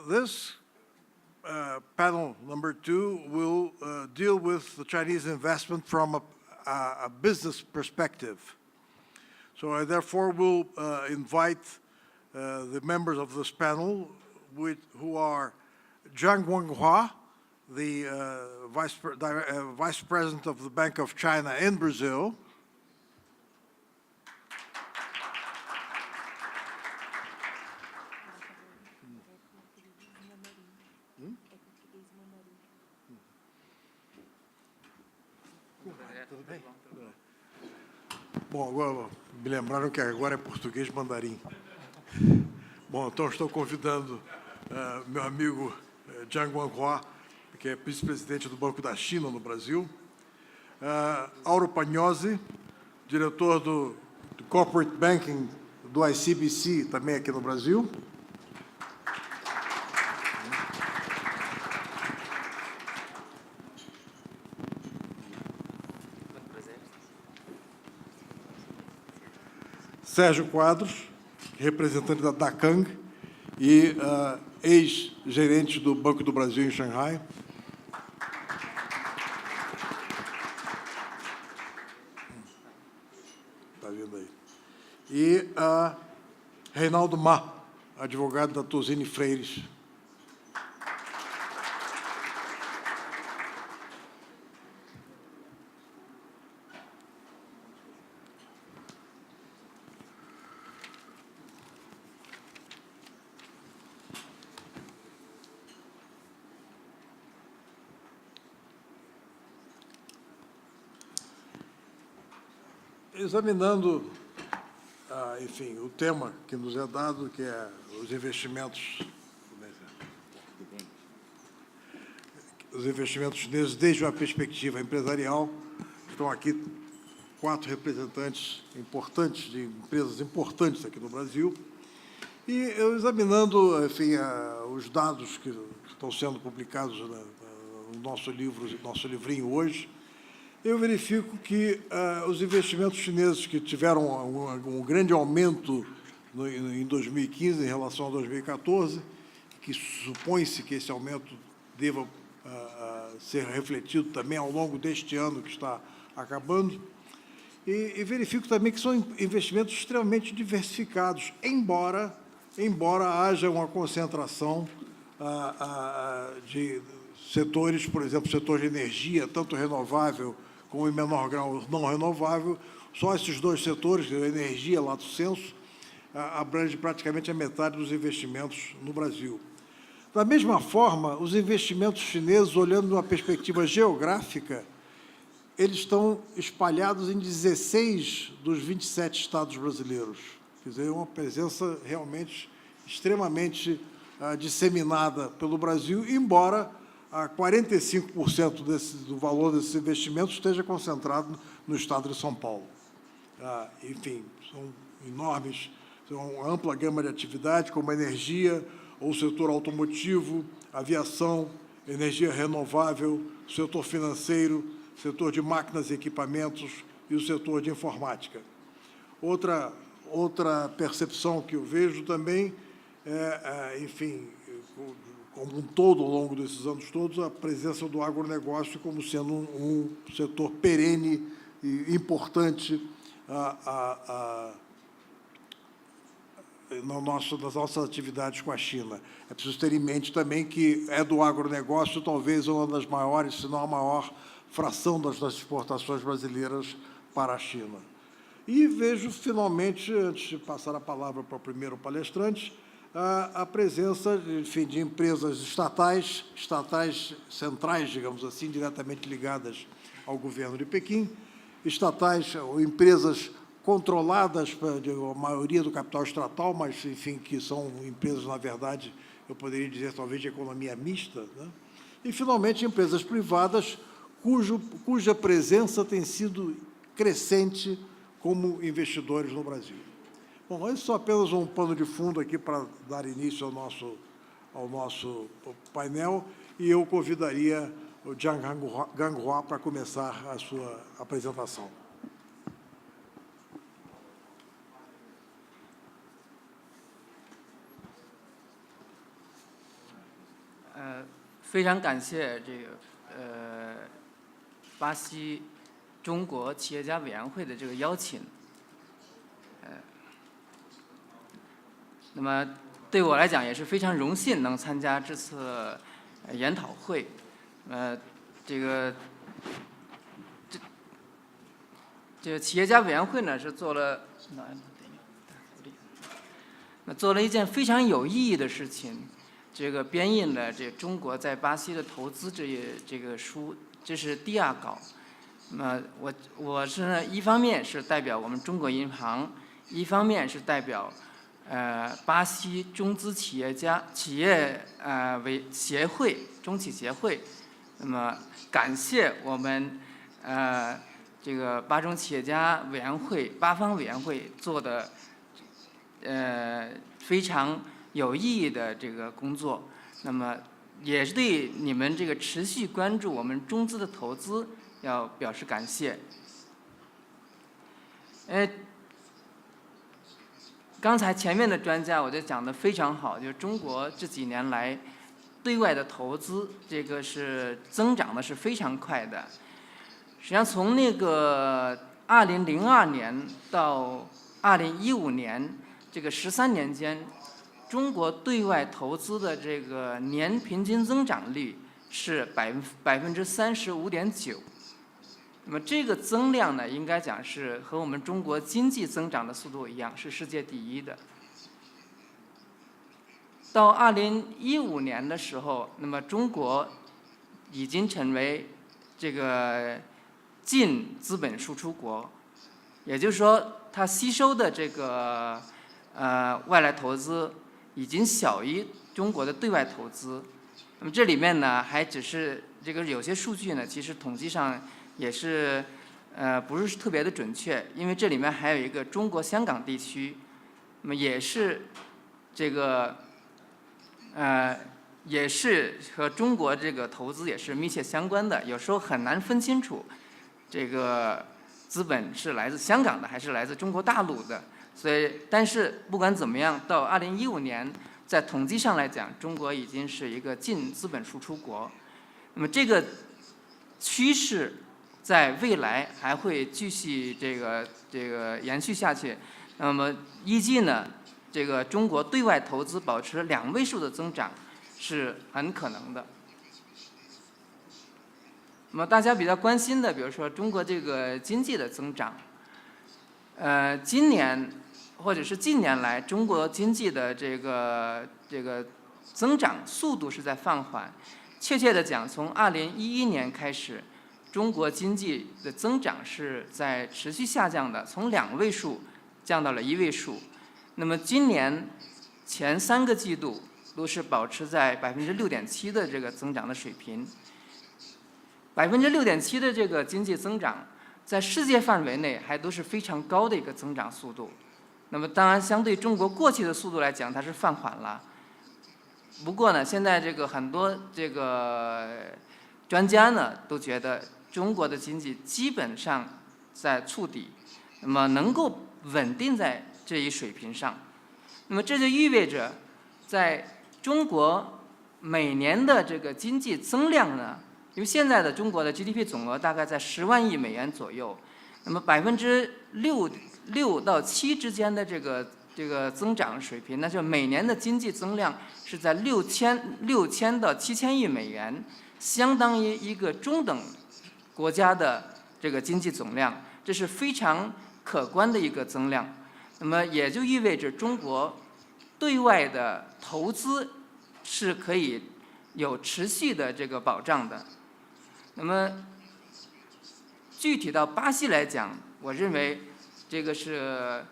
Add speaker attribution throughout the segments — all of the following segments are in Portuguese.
Speaker 1: This panel number 2 will deal with the Chinese investment from a business perspective. So I therefore will invite the members of this panel, who are Zhang Guanghua, the Vice President of the Bank of China in Brazil. Tudo bem? Bom, agora me lembraram que agora é português mandarim. Bom, então estou convidando meu amigo Zhang Guanghua, que é vice-presidente do Banco da China no Brasil, Auro Pagnosi, diretor do Corporate Banking do ICBC, também aqui no Brasil. Sérgio Quadros, representante da Dakang e ex-gerente do Banco do Brasil em Xangai. Está vindo aí. E Reinaldo Ma, advogado da Tosini Freires. Examinando, enfim, o tema que nos é dado, que é os investimentos chineses desde uma perspectiva empresarial. Estão aqui 4 representantes importantes de empresas importantes aqui no Brasil. E eu examinando, enfim, os dados que estão sendo publicados no nosso livrinho hoje, eu verifico que os investimentos chineses que tiveram um grande aumento em 2015 em relação a 2014, que supõe-se que esse aumento deva ser refletido também ao longo deste ano que está acabando, e verifico também que são investimentos extremamente diversificados, embora haja uma concentração de setores, por exemplo, o setor de energia, tanto renovável como em menor grau não renovável. Só esses 2 setores, a energia, lato sensu, abrange praticamente a metade dos investimentos no Brasil. Da mesma forma, os investimentos chineses, olhando numa perspectiva geográfica, eles estão espalhados em 16 dos 27 estados brasileiros. Quer dizer, é uma presença realmente extremamente disseminada pelo Brasil, embora 45% do valor desses investimentos esteja concentrado no estado de São Paulo. Enfim, são enormes, são uma ampla gama de atividades, como energia, ou o setor automotivo, aviação, energia renovável, setor financeiro, setor de máquinas e equipamentos e o setor de informática. Outra percepção que eu vejo também enfim, como um todo, ao longo desses anos todos, a presença do agronegócio como sendo um setor perene e importante nas nossas atividades com a China. É preciso ter em mente também que é do agronegócio talvez uma das maiores, se não a maior, fração das exportações brasileiras para a China. E vejo, finalmente, antes de passar a palavra para o primeiro palestrante, a presença, enfim, de empresas estatais centrais, digamos assim, diretamente ligadas ao governo de Pequim, estatais ou empresas controladas a maioria do capital estatal, mas, enfim, que são empresas, na verdade, eu poderia dizer, talvez, de economia mista, né? E, finalmente, empresas privadas cuja presença tem sido crescente como investidores no Brasil. Bom, isso é apenas um pano de fundo aqui para dar início ao nosso painel, e eu convidaria o Zhang Guanghua para começar a sua apresentação.
Speaker 2: 非常感谢这个巴西中国企业家委员会的这个邀请。那么对我来讲也是非常荣幸能参加这次研讨会。这个企业家委员会呢是做了一件非常有意义的事情，这个编印了这中国在巴西的投资这个书，这是第2稿。那么我是呢一方面是代表我们中国银行，一方面是代表巴西中资企业协会中企协会。那么感谢我们这个巴中企业家委员会巴方委员会做的非常有意义的这个工作。那么也是对你们这个持续关注我们中资的投资要表示感谢。刚才前面的专家我觉得讲得非常好，就是中国这几年来对外的投资这个是增长的是非常快的。实际上从那个2002年到2015年这个13年间，中国对外投资的这个年平均增长率是35.9%。那么这个增量呢，应该讲是和我们中国经济增长的速度一样，是世界第1的。到2015年的时候，那么中国已经成为这个净资本输出国，也就是说，它吸收的这个外来投资已经小于中国的对外投资。那么这里面呢，还只是这个有些数据呢，其实统计上也是不是特别的准确，因为这里面还有一个中国香港地区，那么也是这个也是和中国这个投资也是密切相关的，有时候很难分清楚这个资本是来自香港的还是来自中国大陆的。所以，但是不管怎么样，到2015年，在统计上来讲，中国已经是一个净资本输出国。那么这个趋势在未来还会继续这个延续下去。那么预计呢，这个中国对外投资保持2位数的增长是很可能的。那么大家比较关心的，比如说中国这个经济的增长，今年或者是近年来，中国经济的这个增长速度是在放缓。确切的讲，从2011年开始，中国经济的增长是在持续下降的，从2位数降到了1位数。那么今年前3个季度都是保持在6.7%的这个增长的水平。6.7%的这个经济增长，在世界范围内还都是非常高的一个增长速度。那么当然，相对中国过去的速度来讲，它是放缓了。不过呢，现在这个很多这个专家呢都觉得中国的经济基本上在触底，那么能够稳定在这一水平上。那么这就意味着，在中国每年的这个经济增量呢，因为现在的中国的 GDP 总额大概在10万亿美元左右，那么6%到7%之间的这个增长水平，那就每年的经济增量是在6000到7000亿美元，相当于一个中等国家的这个经济总量，这是非常可观的一个增量。那么也就意味着中国对外的投资是可以有持续的这个保障的。那么具体到巴西来讲，我认为这个是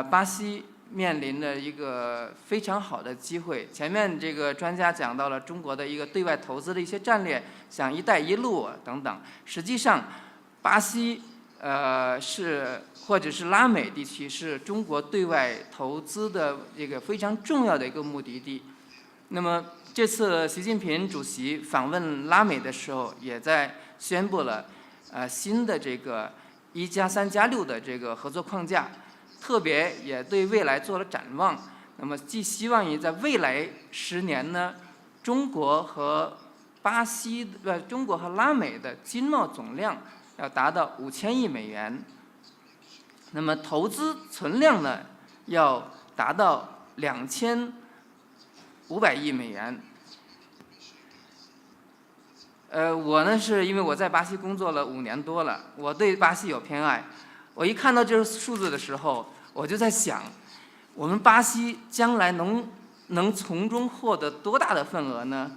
Speaker 2: 巴西面临的一个非常好的机会。前面这个专家讲到了中国的一个对外投资的一些战略，像“一带一路”等等。实际上，巴西或者是拉美地区是中国对外投资的一个非常重要的一个目的地。那么这次习近平主席访问拉美的时候，也在宣布了新的这个1+3+6的这个合作框架，特别也对未来做了展望。那么寄希望于在未来10年呢，中国和中国和拉美的经贸总量要达到5000亿美元，那么投资存量呢要达到2500亿美元。我呢是因为我在巴西工作了5年多了，我对巴西有偏爱。我一看到这个数字的时候，我就在想，我们巴西将来能从中获得多大的份额呢？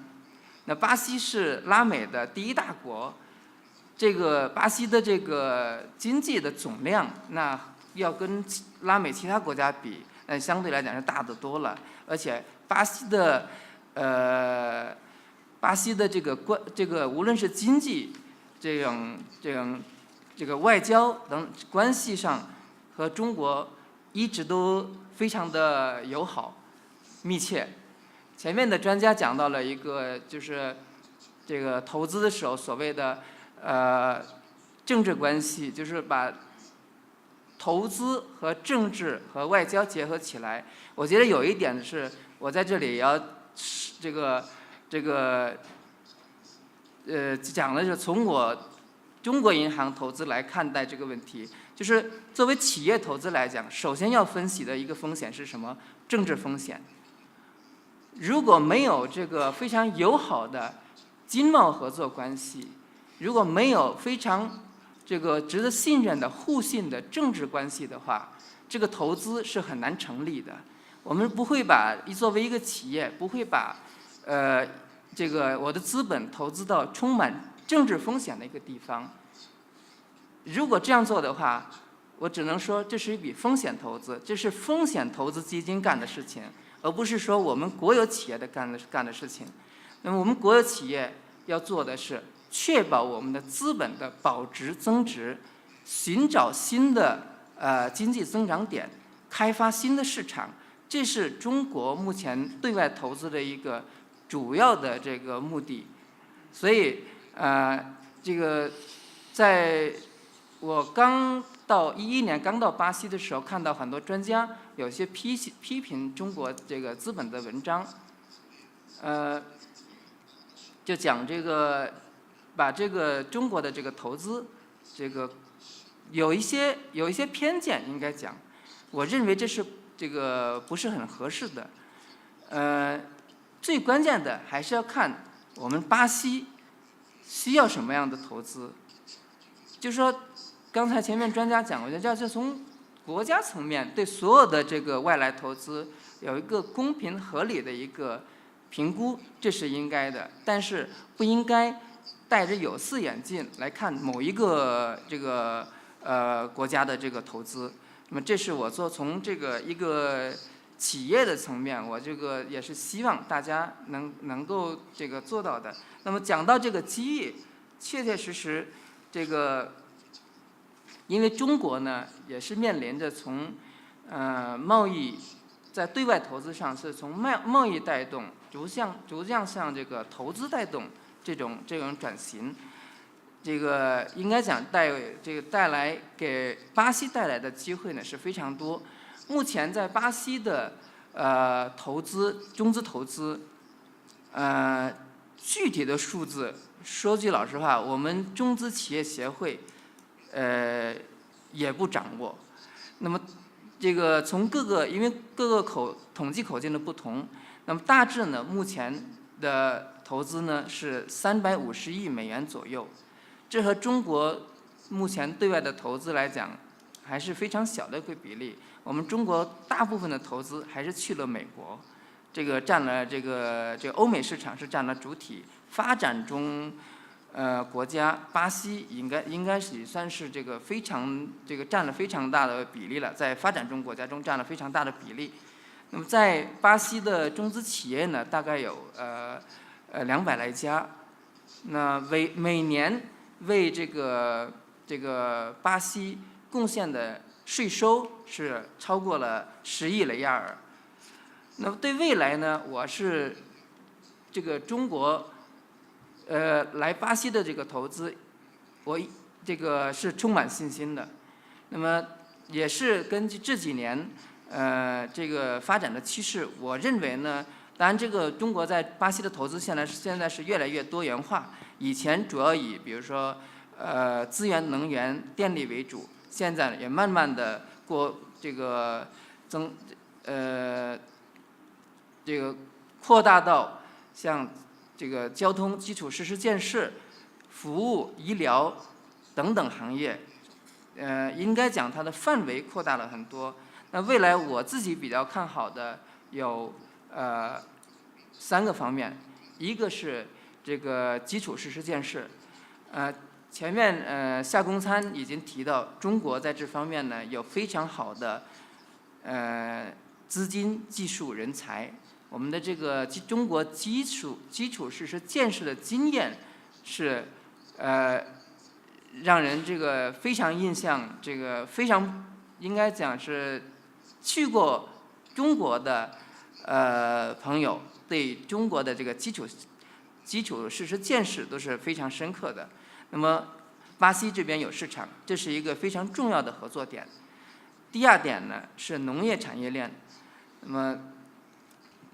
Speaker 2: 那巴西是拉美的第1大国，这个巴西的这个经济的总量，那要跟拉美其他国家比，那相对来讲是大得多了。而且巴西的这个无论是经济这个外交等关系上，和中国一直都非常的友好密切。前面的专家讲到了一个，就是这个投资的时候所谓的政治关系，就是把投资和政治和外交结合起来。我觉得有一点是，我在这里也要讲的是从我中国银行投资来看待这个问题，就是作为企业投资来讲，首先要分析的一个风险是什么？政治风险。如果没有这个非常友好的经贸合作关系，如果没有非常这个值得信任的互信的政治关系的话，这个投资是很难成立的。我们不会作为一个企业，不会把这个我的资本投资到充满政治风险的一个地方。如果这样做的话，我只能说这是一笔风险投资，这是风险投资基金干的事情，而不是说我们国有企业干的事情。那么我们国有企业要做的是确保我们的资本的保值增值，寻找新的经济增长点，开发新的市场，这是中国目前对外投资的一个主要的这个目的。所以这个在我2011年刚到巴西的时候，看到很多专家有些批评中国这个资本的文章，就讲这个把这个中国的这个投资这个有一些偏见，应该讲，我认为这是这个不是很合适的。最关键的还是要看我们巴西需要什么样的投资。就是说，刚才前面专家讲过，就从国家层面对所有的这个外来投资有一个公平合理的一个评估，这是应该的。但是不应该戴着有色眼镜来看某一个这个国家的这个投资。那么这是我从这个一个企业的层面，我这个也是希望大家能够这个做到的。那么讲到这个机遇，确确实实这个，因为中国呢也是面临着从贸易在对外投资上是从贸易带动逐渐向这个投资带动这种转型。这个应该讲带来给巴西带来的机会呢是非常多。目前在巴西的中资投资，具体的数字说句老实话，我们中资企业协会也不掌握。那么这个从因为各个统计口径的不同，那么大致呢目前的投资呢是350亿美元左右，这和中国目前对外的投资来讲还是非常小的一个比例。我们中国大部分的投资还是去了美国，这个占了这个欧美市场是占了主体。发展中国家巴西应该是算是这个占了非常大的比例了，在发展中国家中占了非常大的比例。那么在巴西的中资企业呢，大概有200来家，那每年为这个巴西贡献的税收是超过了10亿雷亚尔。那么对未来呢，我是这个中国来巴西的这个投资，我这个是充满信心的。那么也是根据这几年这个发展的趋势，我认为呢，当然，这个中国在巴西的投资现在是越来越多元化。以前主要以比如说资源、能源、电力为主，现在也慢慢的这个扩大到像这个交通基础设施建设、服务、医疗等等行业。应该讲它的范围扩大了很多。那未来我自己比较看好的有3个方面，一个是这个基础设施建设，前面夏公参已经提到，中国在这方面呢有非常好的资金、技术、人才。我们的这个中国基础设施建设的经验是让人这个非常印象，这个非常应该讲是去过中国的朋友对中国的这个基础设施建设都是非常深刻的。那么巴西这边有市场，这是一个非常重要的合作点。第2点呢是农业产业链。那么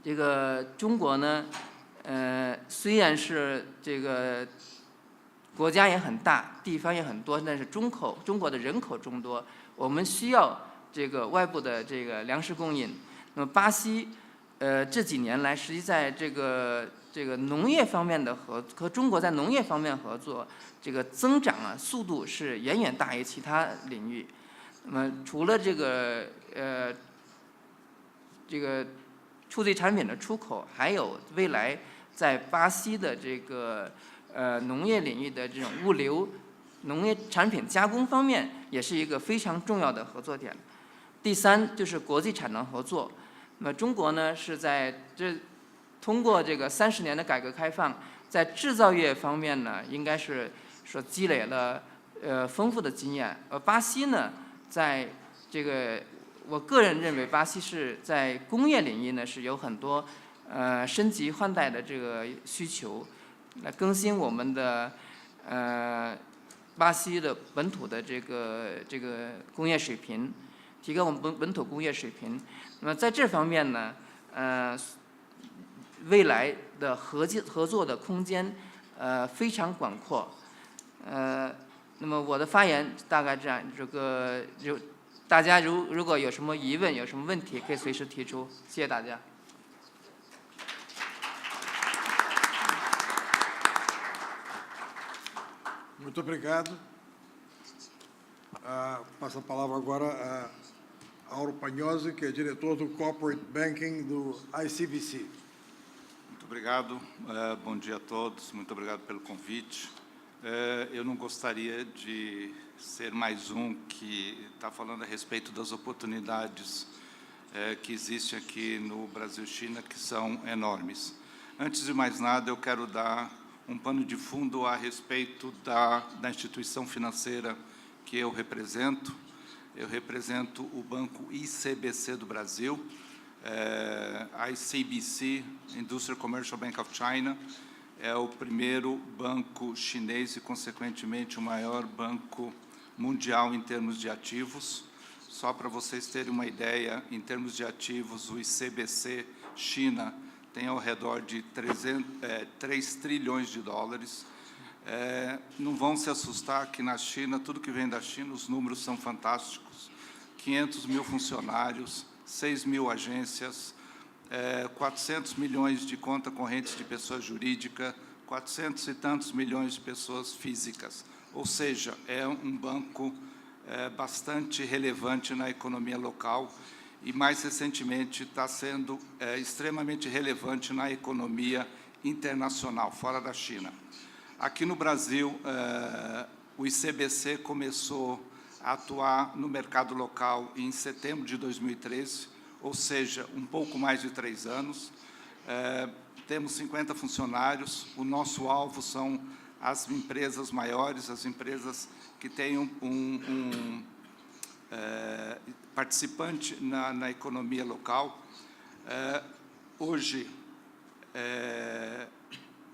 Speaker 2: 这个中国呢，虽然是这个国家也很大，地方也很多，但是中国的人口众多，我们需要这个外部的这个粮食供应。那么巴西这几年来，实际在这个农业方面的和中国在农业方面合作，这个增长速度是远远大于其他领域。那么除了这个畜牧产品的出口，还有未来在巴西的这个农业领域的这种物流、农业产品加工方面，也是一个非常重要的合作点。第3就是国际产能合作。那么中国呢是通过这个30年的改革开放，在制造业方面呢，应该是说积累了丰富的经验。巴西呢，在这个我个人认为，巴西是在工业领域呢是有很多升级换代的这个需求，来更新我们的巴西的本土的这个工业水平，提高我们本土工业水平。那么在这方面呢，未来的合作的空间非常广阔。那么我的发言大概这样，大家如果有什么疑问、有什么问题，可以随时提出。谢谢大家。
Speaker 1: Muito obrigado. Passo a palavra agora a Auro Pagnosi, que é diretor do Corporate Banking do ICBC.
Speaker 3: Muito obrigado. Bom dia a todos. Muito obrigado pelo convite. Eu não gostaria de ser mais um que está falando a respeito das oportunidades que existem aqui no Brasil-China, que são enormes. Antes de mais nada, eu quero dar um pano de fundo a respeito da instituição financeira que eu represento. Eu represento o Banco ICBC do Brasil, ICBC, Industrial Commercial Bank of China, é o primeiro banco chinês e, consequentemente, o maior banco mundial em termos de ativos. Só para vocês terem uma ideia, em termos de ativos, o ICBC China tem ao redor de 3 trilhões de dólares. Não vão se assustar que na China, tudo que vem da China, os números são fantásticos. 500 mil funcionários, 6 mil agências, 400 milhões de contas correntes de pessoa jurídica, 400 e tantos milhões de pessoas físicas. Ou seja, é um banco bastante relevante na economia local e, mais recentemente, está sendo extremamente relevante na economia internacional, fora da China. Aqui no Brasil, o ICBC começou a atuar no mercado local em setembro de 2013, ou seja, um pouco mais de 3 anos. Temos 50 funcionários. O nosso alvo são as empresas maiores, as empresas que têm participante na economia local. Hoje,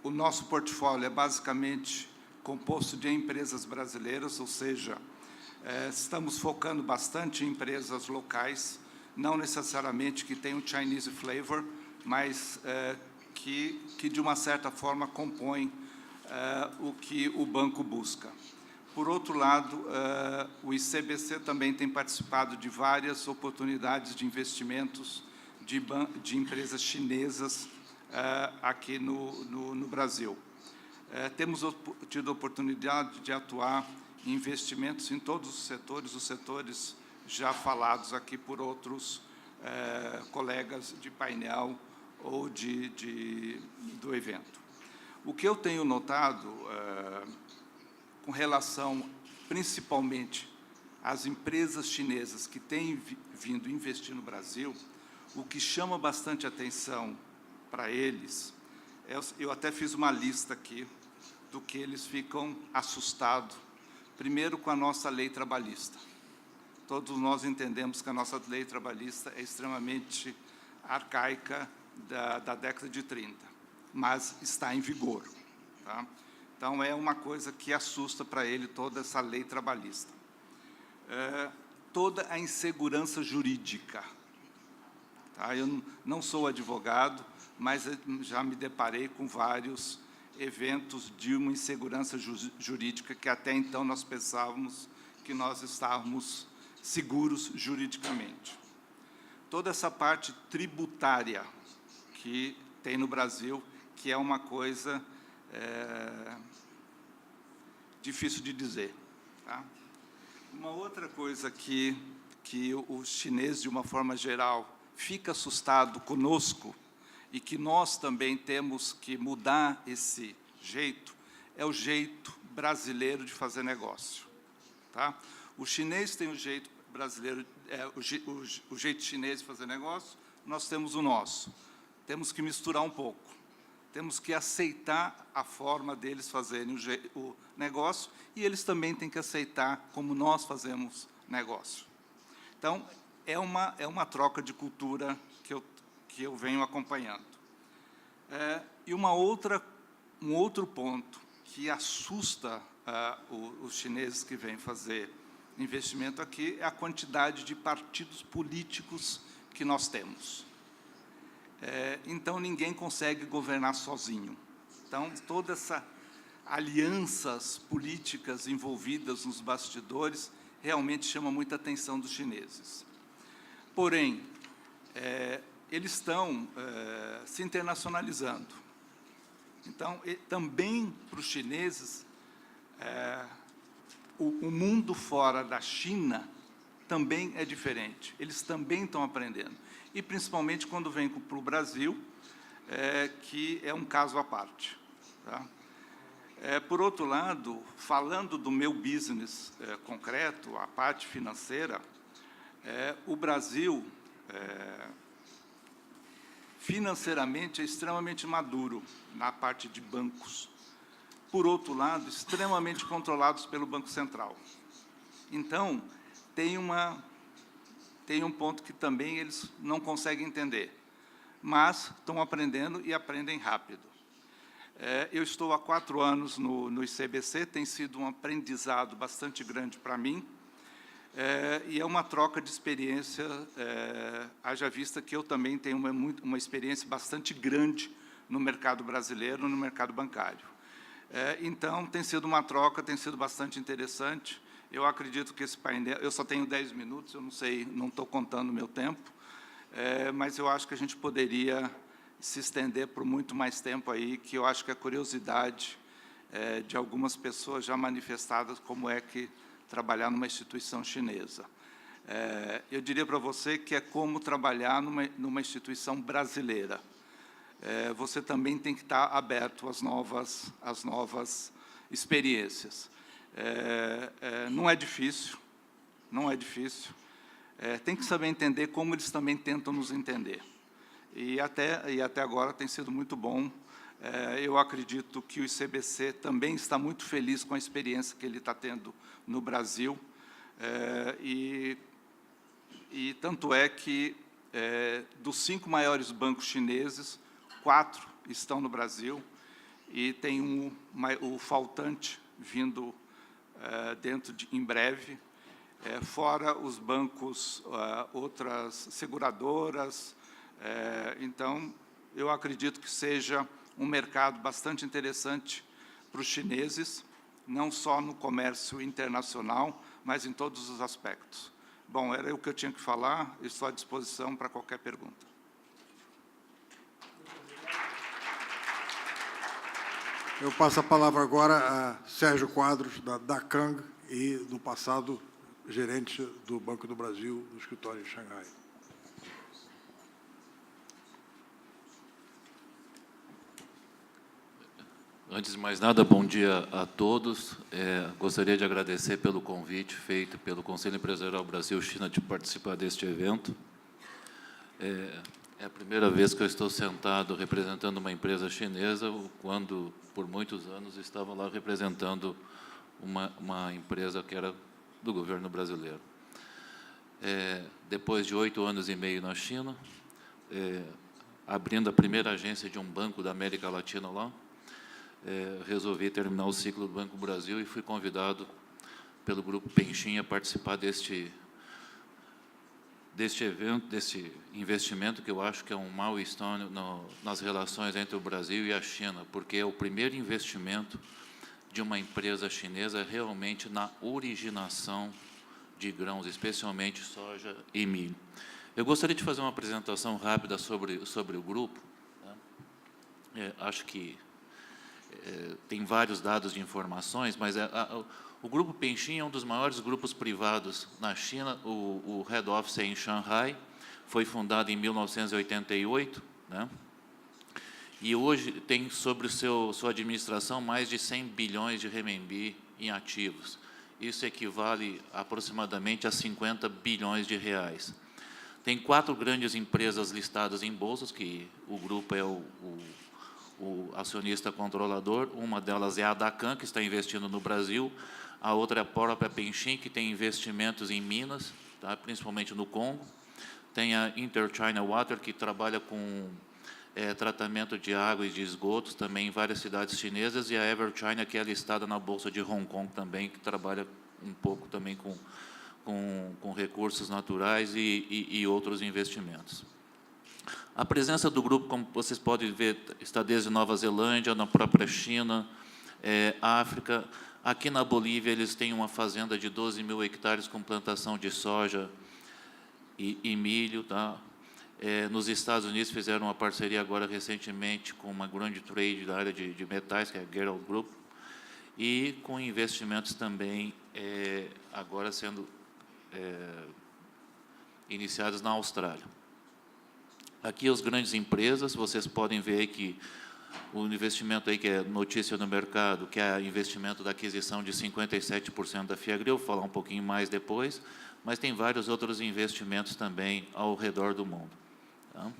Speaker 3: o nosso portfólio é basicamente composto de empresas brasileiras, ou seja, estamos focando bastante em empresas locais, não necessariamente que tenham Chinese flavor, mas que de uma certa forma compõem o que o banco busca. Por outro lado, o ICBC também tem participado de várias oportunidades de investimentos de empresas chinesas aqui no Brasil. Temos tido a oportunidade de atuar em investimentos em todos os setores já falados aqui por outros colegas de painel ou do evento. O que eu tenho notado, com relação, principalmente, às empresas chinesas que têm vindo investir no Brasil, o que chama bastante atenção para eles, eu até fiz uma lista aqui do que eles ficam assustados, primeiro com a nossa lei trabalhista. Todos nós entendemos que a nossa lei trabalhista é extremamente arcaica da década de 30, mas está em vigor. Tá? Então, é uma coisa que assusta para ele toda essa lei trabalhista. Toda a insegurança jurídica. Tá? Eu não sou advogado, mas já me deparei com vários eventos de uma insegurança jurídica que até então nós pensávamos que nós estávamos seguros juridicamente. Toda essa parte tributária que tem no Brasil, que é uma coisa difícil de dizer. Tá? Uma outra coisa que o chinês, de uma forma geral, fica assustado conosco e que nós também temos que mudar esse jeito, é o jeito brasileiro de fazer negócio. Tá? O chinês tem o jeito brasileiro, o jeito chinês de fazer negócio, nós temos o nosso. Temos que misturar um pouco. Temos que aceitar a forma deles fazerem o negócio e eles também têm que aceitar como nós fazemos negócio. Então, é uma troca de cultura que eu venho acompanhando. E um outro ponto que assusta os chineses que vêm fazer investimento aqui é a quantidade de partidos políticos que nós temos. Então, ninguém consegue governar sozinho. Então, todas essas alianças políticas envolvidas nos bastidores realmente chamam muita atenção dos chineses. Porém, eles estão se internacionalizando. Então, também para os chineses, o mundo fora da China também é diferente. Eles também estão aprendendo. E, principalmente, quando vem para o Brasil, que é um caso à parte. Tá? Por outro lado, falando do meu business concreto, a parte financeira, o Brasil, financeiramente, é extremamente maduro na parte de bancos. Por outro lado, extremamente controlados pelo Banco Central. Então, tem um ponto que também eles não conseguem entender, mas estão aprendendo e aprendem rápido. Eu estou há 4 anos no ICBC, tem sido um aprendizado bastante grande para mim, e é uma troca de experiência, haja vista que eu também tenho uma experiência bastante grande no mercado brasileiro, no mercado bancário. Então, tem sido uma troca, tem sido bastante interessante. Eu acredito que esse painel... Eu só tenho 10 minutos, eu não sei, não estou contando o meu tempo, mas eu acho que a gente poderia se estender por muito mais tempo aí, que eu acho que a curiosidade de algumas pessoas já manifestadas como é que trabalhar numa instituição chinesa. Eu diria para você que é como trabalhar numa instituição brasileira. Você também tem que estar aberto às novas experiências. Não é difícil, não é difícil. Tem que saber entender como eles também tentam nos entender. E até agora tem sido muito bom. Eu acredito que o ICBC também está muito feliz com a experiência que ele está tendo no Brasil. E tanto é que, dos 5 maiores bancos chineses, 4 estão no Brasil, e tem o faltante vindo em breve, fora os bancos, outras seguradoras. Então, eu acredito que seja um mercado bastante interessante para os chineses, não só no comércio internacional, mas em todos os aspectos. Bom, era o que eu tinha que falar, estou à disposição para qualquer pergunta.
Speaker 1: Eu passo a palavra agora a Sérgio Quadros, da Dakang, e, no passado, gerente do Banco do Brasil, do escritório em Xangai.
Speaker 4: Antes de mais nada, bom dia a todos. Gostaria de agradecer pelo convite feito pelo Conselho Empresarial Brasil-China de participar deste evento. É a primeira vez que eu estou sentado representando uma empresa chinesa, quando, por muitos anos, estava lá representando uma empresa que era do governo brasileiro. Depois de 8 anos e meio na China, abrindo a primeira agência de um banco da América Latina lá, resolvi terminar o ciclo do Banco Brasil e fui convidado pelo Grupo Penchim a participar deste evento, desse investimento, que eu acho que é um milestone nas relações entre o Brasil e a China, porque é o primeiro investimento de uma empresa chinesa realmente na originação de grãos, especialmente soja e milho. Eu gostaria de fazer uma apresentação rápida sobre o grupo. Acho que tem vários dados de informações, mas o Grupo Penchim é um dos maiores grupos privados na China. O head office é em Shanghai, foi fundado em 1988, né? E hoje tem sobre sua administração mais de 100 bilhões de renminbi em ativos. Isso equivale aproximadamente a 50 bilhões de reais. Tem 4 grandes empresas listadas em bolsas, que o grupo é o acionista controlador. Uma delas é a Dakang, que está investindo no Brasil. A outra é a própria Penchim, que tem investimentos em Minas, tá? Principalmente no Congo. Tem a Inter-China Water, que trabalha com tratamento de água e de esgotos, também em várias cidades chinesas. E a EverChina, que é listada na Bolsa de Hong Kong também, que trabalha um pouco também com recursos naturais e outros investimentos. A presença do grupo, como vocês podem ver, está desde Nova Zelândia, na própria China, África. Aqui na Bolívia, eles têm uma fazenda de 12 mil hectares com plantação de soja e milho. Tá? Nos Estados Unidos, fizeram uma parceria agora recentemente com uma grande trade da área de metais, que é a Gerald Group, e com investimentos também agora sendo iniciados na Austrália. Aqui as grandes empresas, vocês podem ver que o investimento aí, que é notícia no mercado, que é investimento da aquisição de 57% da Fiagro, eu vou falar um pouquinho mais depois, mas tem vários outros investimentos também ao redor do mundo. Tá?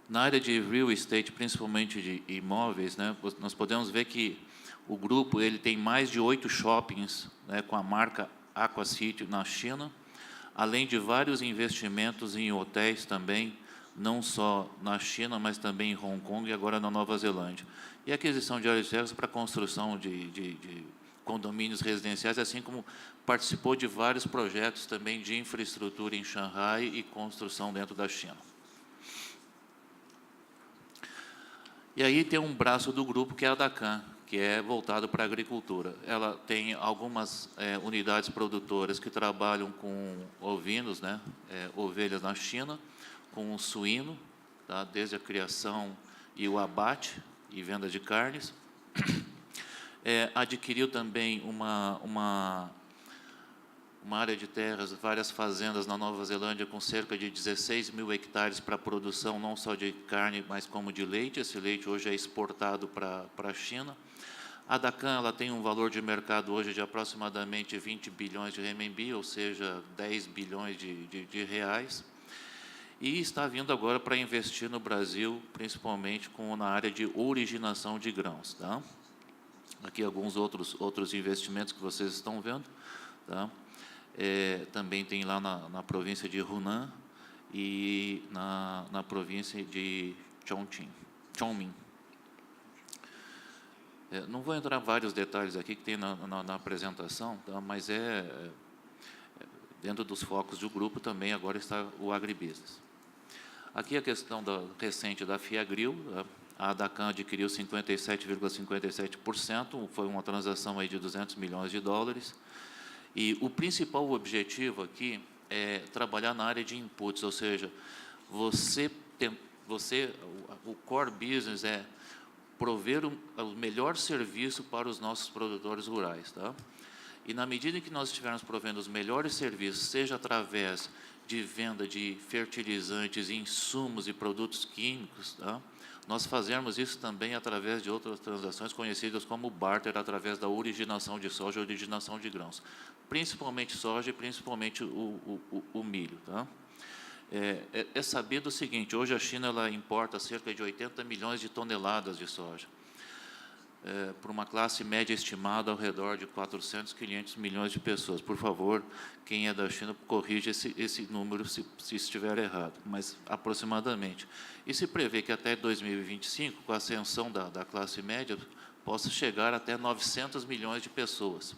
Speaker 4: Na área de real estate, principalmente de imóveis, né, nós podemos ver que o grupo ele tem mais de 8 shoppings, né, com a marca Aquacity na China, além de vários investimentos em hotéis também, não só na China, mas também em Hong Kong e agora na Nova Zelândia. E aquisição de áreas de terras para construção de condomínios residenciais, assim como participou de vários projetos também de infraestrutura em Xangai e construção dentro da China. E aí tem um braço do grupo, que é a Dakang, que é voltado para a agricultura. Ela tem algumas unidades produtoras que trabalham com ovinos, né, ovelhas na China, com o suíno, tá, desde a criação e o abate e venda de carnes. Adquiriu também uma área de terras, várias fazendas na Nova Zelândia, com cerca de 16 mil hectares para produção, não só de carne, mas como de leite. Esse leite hoje é exportado para a China. A Dakang ela tem um valor de mercado hoje de aproximadamente 20 bilhões de renminbi, ou seja, 10 bilhões de reais. E está vindo agora para investir no Brasil, principalmente na área de originação de grãos. Tá? Aqui alguns outros investimentos que vocês estão vendo. Tá? Também tem lá na província de Hunan e na província de Chongqing. Não vou entrar em vários detalhes aqui que tem na apresentação, tá? Mas dentro dos focos do grupo também agora está o agribusiness. Aqui a questão recente da Fiagril, a Adacan adquiriu 57,57%, foi uma transação aí de 200 milhões de dólares, e o principal objetivo aqui é trabalhar na área de inputs, ou seja, o core business é prover o melhor serviço para os nossos produtores rurais, tá? E na medida em que nós estivermos provendo os melhores serviços, seja através de venda de fertilizantes, insumos e produtos químicos, tá? Nós fazemos isso também através de outras transações conhecidas como barter, através da originação de soja e originação de grãos, principalmente soja e principalmente o milho, tá? É sabido o seguinte, hoje a China ela importa cerca de 80 milhões de toneladas de soja, por uma classe média estimada ao redor de 400, 500 milhões de pessoas. Por favor, quem é da China, corrija esse número se estiver errado, mas aproximadamente. E se prevê que até 2025, com a ascensão da classe média, possa chegar até 900 milhões de pessoas.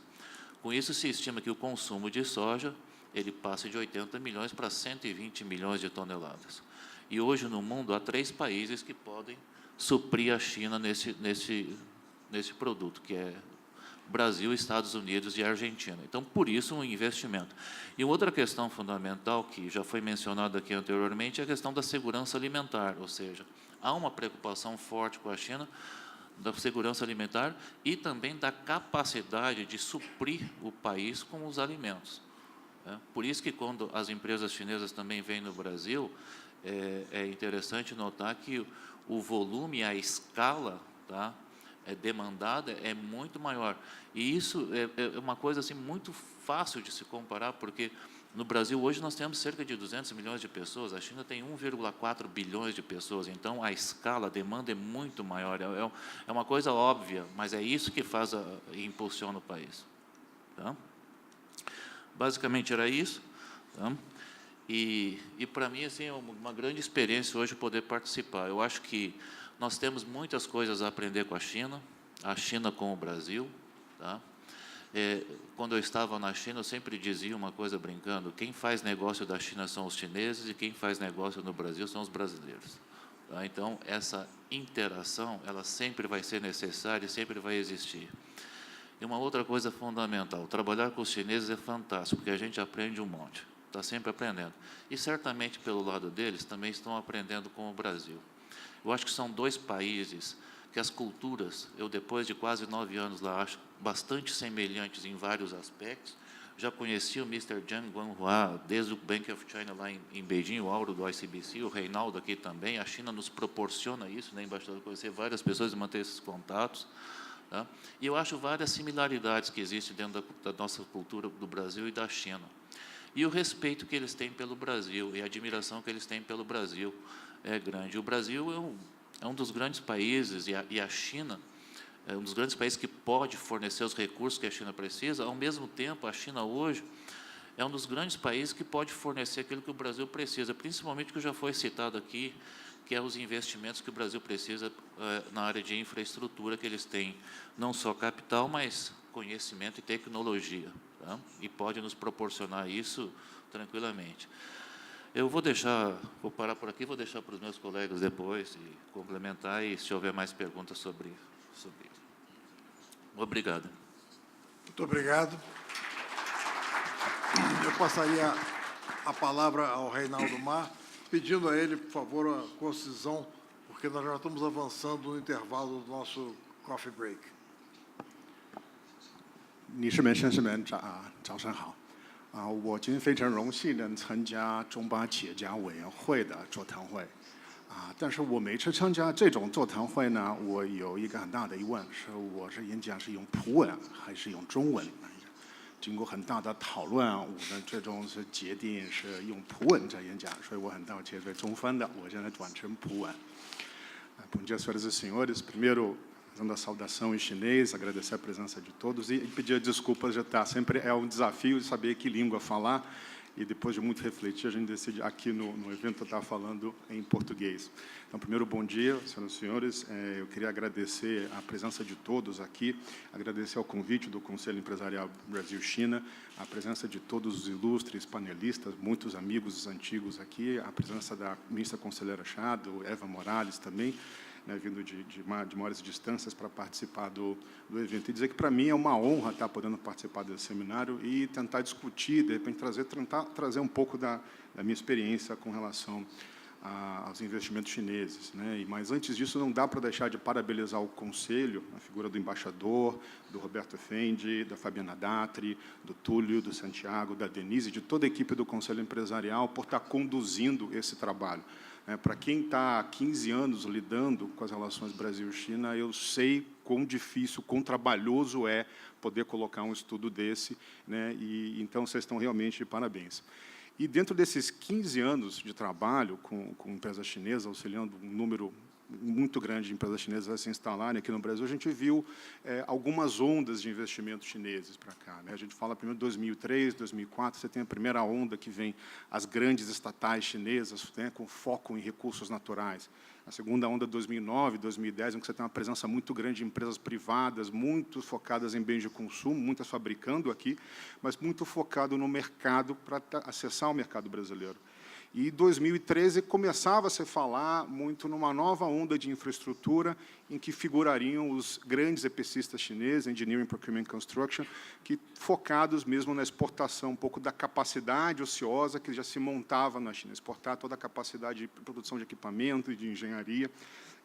Speaker 4: Com isso, se estima que o consumo de soja ele passe de 80 milhões para 120 milhões de toneladas. E hoje, no mundo, há 3 países que podem suprir a China nesse produto, que é Brasil, Estados Unidos e Argentina. Então, por isso, um investimento. E outra questão fundamental, que já foi mencionada aqui anteriormente, é a questão da segurança alimentar, ou seja, há uma preocupação forte com a China da segurança alimentar e também da capacidade de suprir o país com os alimentos. Por isso que, quando as empresas chinesas também vêm no Brasil, é interessante notar que o volume, a escala, tá, demandada é muito maior. E isso é uma coisa assim, muito fácil de se comparar, porque no Brasil hoje nós temos cerca de 200 milhões de pessoas, a China tem 1,4 bilhões de pessoas, então a escala, a demanda é muito maior. É uma coisa óbvia, mas é isso que e impulsiona o país. Tá? Basicamente era isso. Tá? E para mim assim, é uma grande experiência hoje poder participar. Eu acho que nós temos muitas coisas a aprender com a China com o Brasil. Tá? Quando eu estava na China, eu sempre dizia uma coisa brincando, quem faz negócio da China são os chineses e quem faz negócio no Brasil são os brasileiros. Tá? Então, essa interação, ela sempre vai ser necessária e sempre vai existir. E uma outra coisa fundamental, trabalhar com os chineses é fantástico, porque a gente aprende um monte, está sempre aprendendo. E, certamente, pelo lado deles, também estão aprendendo com o Brasil. Eu acho que são 2 países que as culturas, eu depois de quase 9 anos lá, acho bastante semelhantes em vários aspectos. Já conheci o Mr. Zhang Guanghua, desde o Bank of China lá em Beijing, o Auro do ICBC, o Reinaldo aqui também. A China nos proporciona isso, né, embaixador, conhecer várias pessoas e manter esses contatos. Tá? E eu acho várias similaridades que existem dentro da nossa cultura do Brasil e da China. E o respeito que eles têm pelo Brasil e a admiração que eles têm pelo Brasil é grande. O Brasil é um dos grandes países, e a China é um dos grandes países que pode fornecer os recursos que a China precisa. Ao mesmo tempo, a China hoje é um dos grandes países que pode fornecer aquilo que o Brasil precisa, principalmente o que já foi citado aqui, que é os investimentos que o Brasil precisa na área de infraestrutura, que eles têm não só capital, mas conhecimento e tecnologia, tá? E pode nos proporcionar isso tranquilamente. Eu vou parar por aqui, vou deixar para os meus colegas depois e complementar, e se houver mais perguntas sobre isso. Obrigado.
Speaker 1: Muito obrigado. Eu passaria a palavra ao Reinaldo Ma, pedindo a ele, por favor, a concisão, porque nós já estamos avançando no intervalo do nosso coffee break.
Speaker 5: 女士们、先生们，早上好！我今天非常荣幸能参加中巴企业家委员会的座谈会，但是我每次参加这种座谈会呢，我有一个很大的疑问：我演讲是用葡文还是用中文？经过很大的讨论，我们最终是决定是用葡文在演讲，所以我很抱歉对中翻的，我现在转成葡文。Bom dia, senhoras e senhores. Primeiro, fazendo a saudação em chinês, agradecer a presença de todos e pedir desculpas, sempre é um desafio saber que língua falar. e depois de muito refletir, a gente decide aqui no evento estar falando em português. Então, primeiro, bom dia, senhoras e senhores. Eu queria agradecer a presença de todos aqui, agradecer ao convite do Conselho Empresarial Brasil-China, a presença de todos os ilustres panelistas, muitos amigos antigos aqui, a presença da ministra conselheira Chá, do Eva Morales também, né, vindo de maiores distâncias para participar do evento. E dizer que, para mim, é uma honra estar podendo participar desse seminário e tentar discutir, de repente, tentar trazer um pouco da minha experiência com relação aos investimentos chineses, né? Mas, antes disso, não dá para deixar de parabenizar o Conselho, a figura do embaixador, do Roberto Effendi, da Fabiana Datri, do Túlio, do Santiago, da Denise, de toda a equipe do Conselho Empresarial, por estar conduzindo esse trabalho. Para quem está há 15 anos lidando com as relações Brasil-China, eu sei quão difícil, quão trabalhoso é poder colocar um estudo desse, né? E então vocês estão realmente de parabéns. E dentro desses 15 anos de trabalho com empresas chinesas, auxiliando um número muito grande de empresas chinesas a se instalarem aqui no Brasil, a gente viu algumas ondas de investimentos chineses para cá, né? A gente fala primeiro de 2003, 2004, você tem a primeira onda que vem as grandes estatais chinesas, né, com foco em recursos naturais. A segunda onda, 2009, 2010, em que você tem uma presença muito grande de empresas privadas, muito focadas em bens de consumo, muitas fabricando aqui, mas muito focado no mercado para acessar o mercado brasileiro. E, em 2013, começava a se falar muito numa nova onda de infraestrutura em que figurariam os grandes EPCistas chineses, Engineering, Procurement, Construction, que focados mesmo na exportação, um pouco da capacidade ociosa que já se montava na China, exportar toda a capacidade de produção de equipamento, de engenharia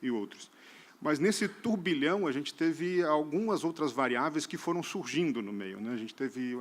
Speaker 5: e outros. Mas, nesse turbilhão, a gente teve algumas outras variáveis que foram surgindo no meio, né? A gente teve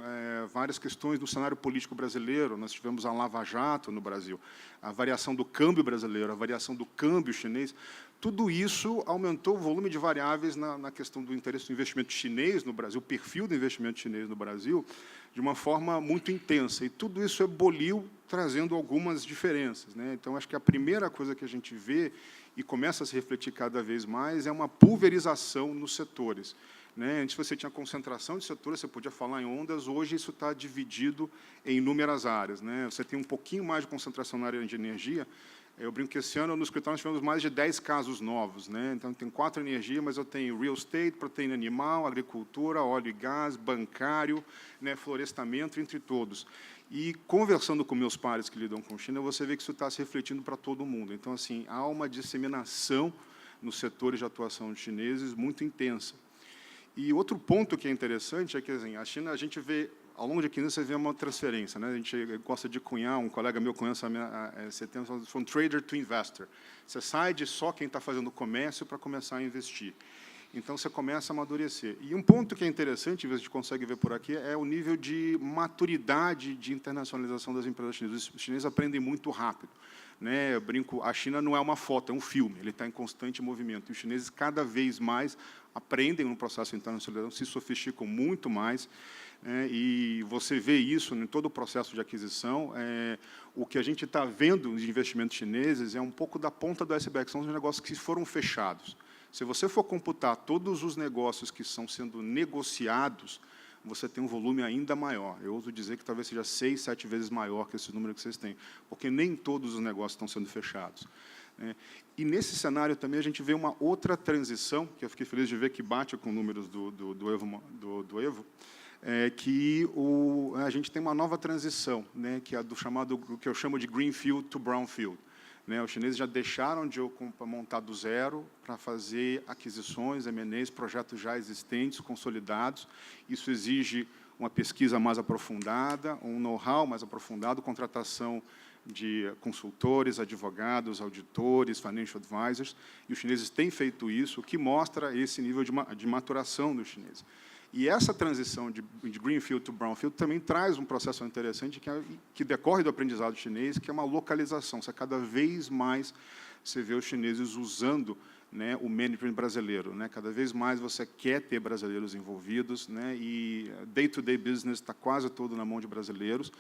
Speaker 5: várias questões no cenário político brasileiro, nós tivemos a Lava Jato no Brasil, a variação do câmbio brasileiro, a variação do câmbio chinês. Tudo isso aumentou o volume de variáveis na questão do interesse do investimento chinês no Brasil, o perfil do investimento chinês no Brasil, de uma forma muito intensa. E tudo isso eboliu, trazendo algumas diferenças, né? Então, acho que a primeira coisa que a gente vê e começa a se refletir cada vez mais é uma pulverização nos setores, né? Antes você tinha concentração de setores, você podia falar em ondas, hoje isso está dividido em inúmeras áreas, né? Você tem um pouquinho mais de concentração na área de energia. Eu brinco que esse ano, no escritório, nós tivemos mais de 10 casos novos, né? Então, tem 4 energias, mas eu tenho real estate, proteína animal, agricultura, óleo e gás, bancário, né, florestamento, entre todos. E, conversando com meus pares que lidam com China, você vê que isso está se refletindo para todo mundo. Então, assim, há uma disseminação nos setores de atuação de chineses muito intensa. E outro ponto que é interessante é que, assim, a China, a gente vê, ao longo de 15 anos, você vê uma transferência, né? A gente gosta de cunhar, um colega meu cunha esse termo, from trader to investor. Você sai de só quem está fazendo comércio para começar a investir. Então, você começa a amadurecer. E um ponto que é interessante, a gente consegue ver por aqui, é o nível de maturidade de internacionalização das empresas chinesas. Os chineses aprendem muito rápido, né? Eu brinco, a China não é uma foto, é um filme, ele está em constante movimento. E os chineses, cada vez mais, aprendem no processo de internacionalização, se sofisticam muito mais, e você vê isso em todo o processo de aquisição. O que a gente está vendo de investimentos chineses é um pouco da ponta do iceberg, são os negócios que foram fechados. Se você for computar todos os negócios que estão sendo negociados, você tem um volume ainda maior. Eu ouso dizer que talvez seja 6, 7 vezes maior que esse número que vocês têm, porque nem todos os negócios estão sendo fechados, né? E, nesse cenário, também, a gente vê uma outra transição, que eu fiquei feliz de ver que bate com números do Evo, que a gente tem uma nova transição, né, que é do chamado, que eu chamo de Greenfield to Brownfield. Né, os chineses já deixaram de montar do zero para fazer aquisições, M&As, projetos já existentes, consolidados. Isso exige uma pesquisa mais aprofundada, um know-how mais aprofundado, contratação de consultores, advogados, auditores, financial advisors, e os chineses têm feito isso, o que mostra esse nível de maturação dos chineses. E essa transição de Greenfield to Brownfield também traz um processo interessante que decorre do aprendizado chinês, que é uma localização. Você cada vez mais você vê os chineses usando, né, o management brasileiro, né? Cada vez mais você quer ter brasileiros envolvidos, né? E day-to-day business está quase todo na mão de brasileiros.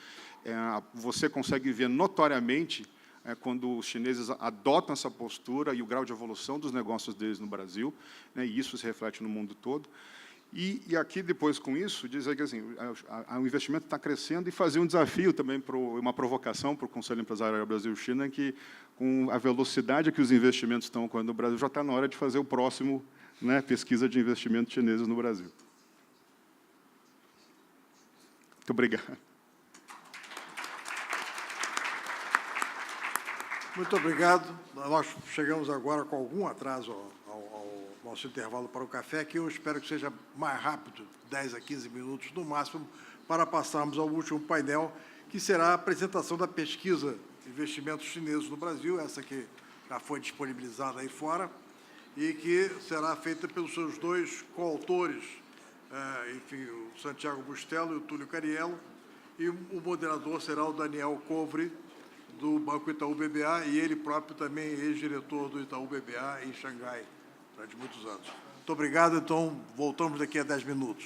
Speaker 5: Você consegue ver notoriamente quando os chineses adotam essa postura e o grau de evolução dos negócios deles no Brasil, né? E isso se reflete no mundo todo. E aqui, depois, com isso, dizer que assim, o investimento está crescendo e fazer um desafio também, uma provocação para o Conselho Empresarial Brasil-China, que, com a velocidade que os investimentos estão ocorrendo no Brasil, já está na hora de fazer o próximo, né, pesquisa de investimentos chineses no Brasil. Muito obrigado.
Speaker 1: Muito obrigado. Nós chegamos agora com algum atraso ao nosso intervalo para o café, que eu espero que seja mais rápido, 10 a 15 minutos no máximo, para passarmos ao último painel, que será a apresentação da pesquisa de investimentos chineses no Brasil, essa que já foi disponibilizada aí fora, e que será feita pelos seus dois coautores, enfim, o Santiago Bustelo e o Túlio Cariello, e o moderador será o Daniel Covre, do Banco Itaú BBA, e ele próprio também ex-diretor do Itaú BBA em Xangai, durante muitos anos. Muito obrigado, então voltamos daqui a 10 minutos.